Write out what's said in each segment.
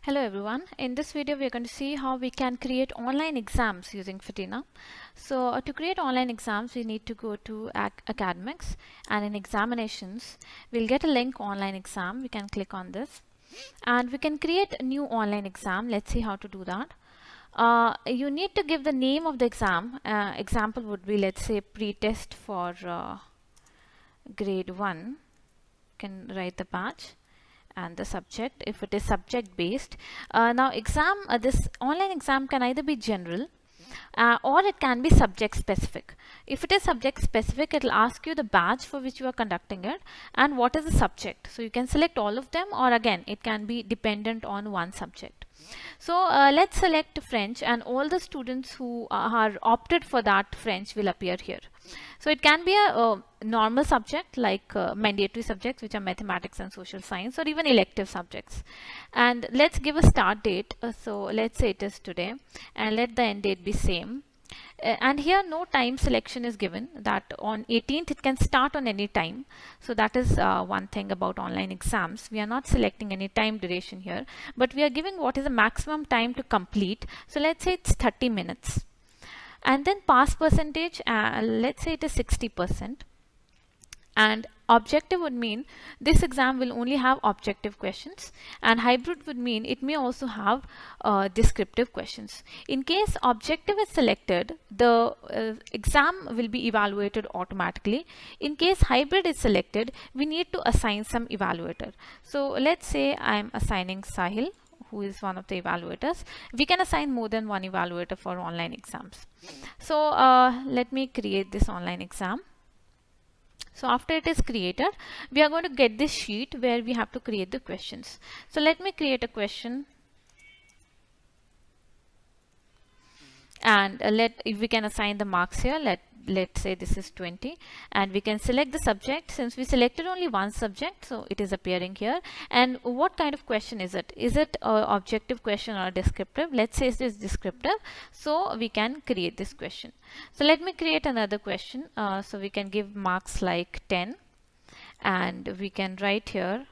Hello everyone. In this video we are going to see how we can create online exams using Fedina. So to create online exams we need to go to academics, and in examinations we'll get a link online exam. We can click on this and we can create a new online exam. Let's see how to do that. You need to give the name of the exam. Example would be, let's say, pre-test for grade 1. You can write the batch and the subject if it is subject based. Now this online exam can either be general or it can be subject specific. If it is subject specific, it will ask you the batch for which you are conducting it and what is the subject. So you can select all of them, or again it can be dependent on one subject. So let's select French, and all the students who are opted for that French will appear here. So it can be a normal subject like mandatory subjects, which are mathematics and social science, or even elective subjects. And let's give a start date. So let's say it is today, and let the end date be same. And here no time selection is given, that on 18th it can start on any time. So that is one thing about online exams. We are not selecting any time duration here, but we are giving what is the maximum time to complete. So let's say it's 30 minutes. And then pass percentage, let's say it is 60%. And objective would mean this exam will only have objective questions, and hybrid would mean it may also have descriptive questions. In case objective is selected, the exam will be evaluated automatically. In case hybrid is selected, we need to assign some evaluator. So let's say I'm assigning Sahil, who is one of the evaluators. We can assign more than one evaluator for online exams. So let me create this online exam. So after it is created, we are going to get this sheet where we have to create the questions. So let me create a question, and if we can assign the marks here. Let's say this is 20, and we can select the subject. Since we selected only one subject, so it is appearing here. And what kind of question is it? Is it an objective question or descriptive? Let's say it is descriptive, so we can create this question. So let me create another question. So we can give marks like 10, and we can write here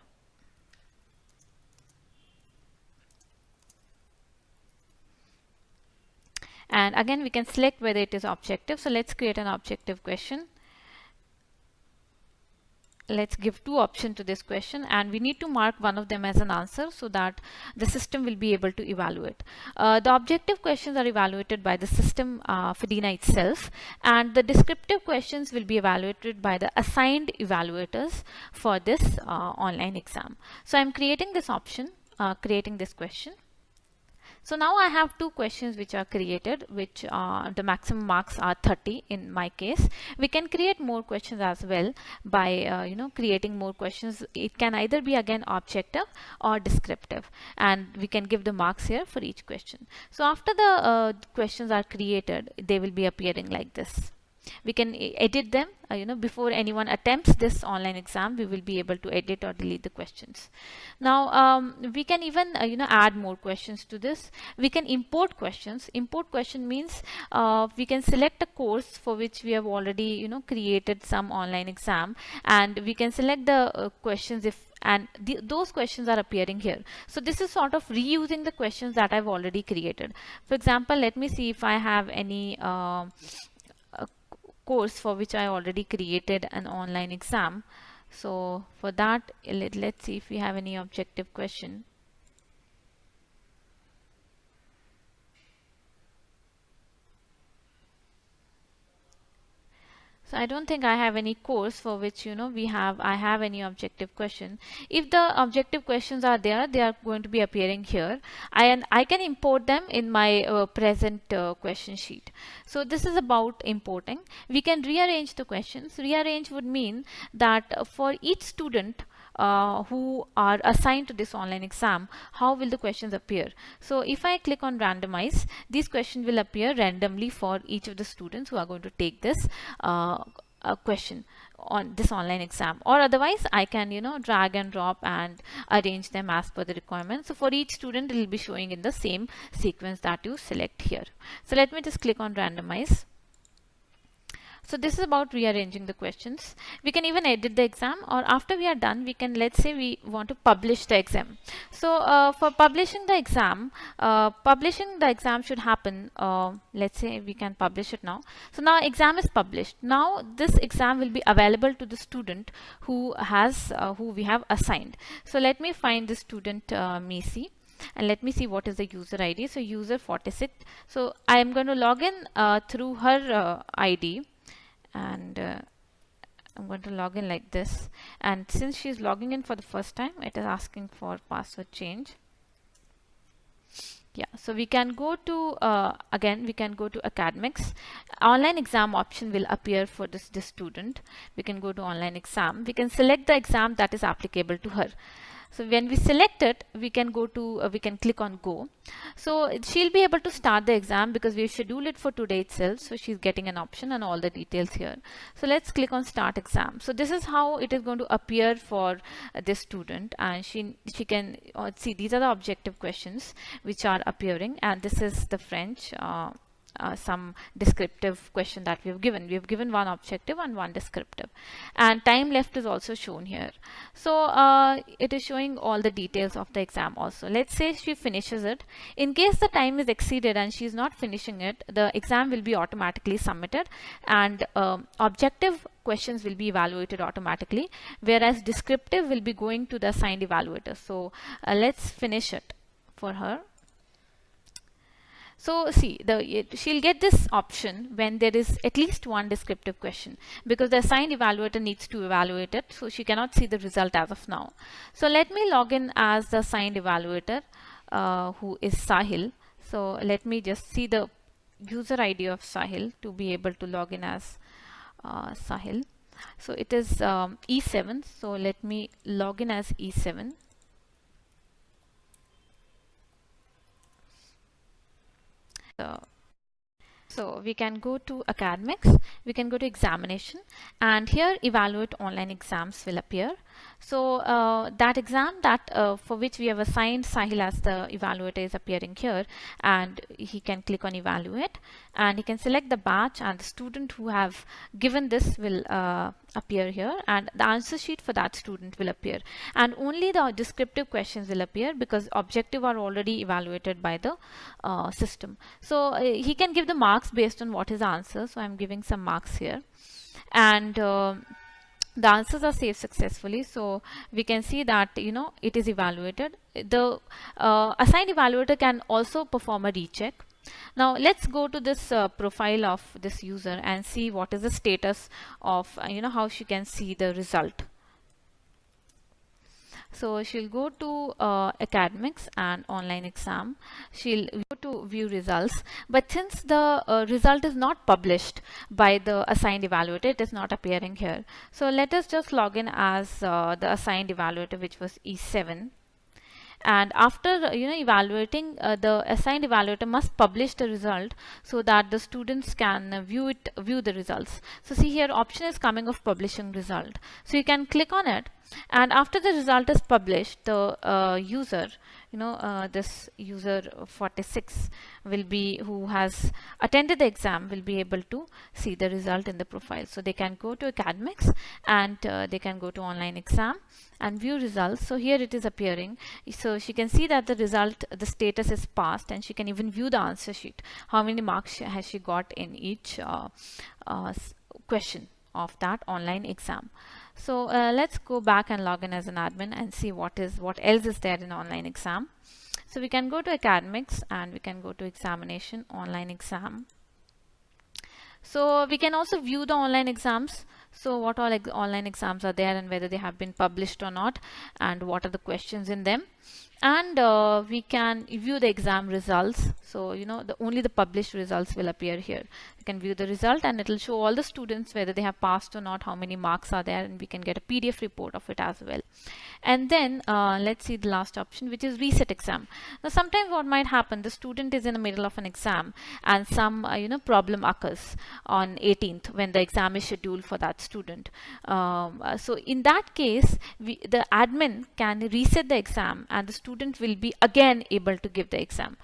and again we can select whether it is objective. So let's create an objective question. Let's give two options to this question, and we need to mark one of them as an answer so that the system will be able to evaluate. The objective questions are evaluated by the system Fedina itself, and the descriptive questions will be evaluated by the assigned evaluators for this online exam. So I'm creating this option, creating this question. So now I have two questions which are created, which the maximum marks are 30 in my case. We can create more questions as well by creating more questions. It can either be again objective or descriptive, and we can give the marks here for each question. So after the questions are created, they will be appearing like this. We can edit them, before anyone attempts this online exam, we will be able to edit or delete the questions. Now we can even add more questions to this. We can import questions. Import question means we can select a course for which we have already created some online exam, and we can select the questions and those questions are appearing here. So this is sort of reusing the questions that I've already created. For example, let me see if I have any course for which I already created an online exam. So for that, let's see if we have any objective question. So I don't think I have any course for which I have any objective question. If the objective questions are there, they are going to be appearing here, and I can import them in my present question sheet. So this is about importing. We can rearrange the questions. Rearrange would mean that for each student who are assigned to this online exam, how will the questions appear? So if I click on randomize, these questions will appear randomly for each of the students who are going to take this question on this online exam, or otherwise I can drag and drop and arrange them as per the requirements. So for each student it will be showing in the same sequence that you select here. So let me just click on randomize. So this is about rearranging the questions. We can even edit the exam, or after we are done, we can, let's say we want to publish the exam. So for publishing the exam should happen, let's say we can publish it now. So now exam is published. Now this exam will be available to the student who we have assigned. So let me find the student Misi, and let me see what is the user ID. So user 46. So I am going to log in through her ID, and I'm going to log in like this. And since she's logging in for the first time, it is asking for password change. Yeah, so we can go to again we can go to academics. Online exam option will appear for this student. We can go to online exam. We can select the exam that is applicable to her. So when we select it, we can go to we can click on go. So she'll be able to start the exam because we schedule it for today itself. So she's getting an option and all the details here. So let's click on start exam. So this is how it is going to appear for this student, and she can see these are the objective questions which are appearing, and this is the French. Some descriptive question that we have given. We have given one objective and one descriptive, and time left is also shown here. So it is showing all the details of the exam also. Let's say she finishes it. In case the time is exceeded and she is not finishing it, the exam will be automatically submitted, and objective questions will be evaluated automatically, whereas descriptive will be going to the assigned evaluator. So let's finish it for her. So see, she'll get this option when there is at least one descriptive question, because the assigned evaluator needs to evaluate it, so she cannot see the result as of now. So let me log in as the assigned evaluator, who is Sahil. So let me just see the user ID of Sahil to be able to log in as Sahil. So it is E7. So let me log in as E7. So we can go to academics, we can go to examination, and here evaluate online exams will appear. So that exam that for which we have assigned Sahil as the evaluator is appearing here, and he can click on evaluate, and he can select the batch, and the student who have given this will appear here, and the answer sheet for that student will appear, and only the descriptive questions will appear because objective are already evaluated by the system. So he can give the marks based on what his answer. So I'm giving some marks here, and the answers are saved successfully. So we can see that it is evaluated. The assigned evaluator can also perform a recheck. Now let's go to this profile of this user and see what is the status of how she can see the result. So she'll go to academics and online exam. She'll go to view results, but since the result is not published by the assigned evaluator, it is not appearing here. So let us just log in as the assigned evaluator, which was E7. And after evaluating, the assigned evaluator must publish the result so that the students can view the results. So see here, option is coming of publishing result. So you can click on it, and after the result is published, the user, this user 46 will be, who has attended the exam, will be able to see the result in the profile. So they can go to academics, and they can go to online exam and view results. So here it is appearing. So she can see that the result, the status is passed, and she can even view the answer sheet. How many marks has she got in each question of that online exam. So let's go back and log in as an admin and see what else is there in online exam. So we can go to academics, and we can go to examination, online exam. So we can also view the online exams. So what all online exams are there, and whether they have been published or not, and what are the questions in them. And we can view the exam results. So only the published results will appear here. You can view the result, and it will show all the students whether they have passed or not, how many marks are there, and we can get a PDF report of it as well. And then let's see the last option, which is reset exam. Now sometimes what might happen, the student is in the middle of an exam, and some problem occurs on 18th when the exam is scheduled for that student. So in that case, the admin can reset the exam, and the student will be again able to give the exam.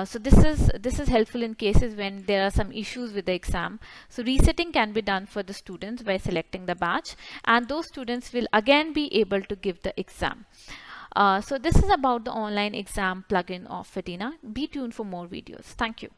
So this is helpful in cases when there are some issues with the exam. So resetting can be done for the students by selecting the batch, and those students will again be able to give the exam. So this is about the online exam plugin of Fedina. Be tuned for more videos. Thank you.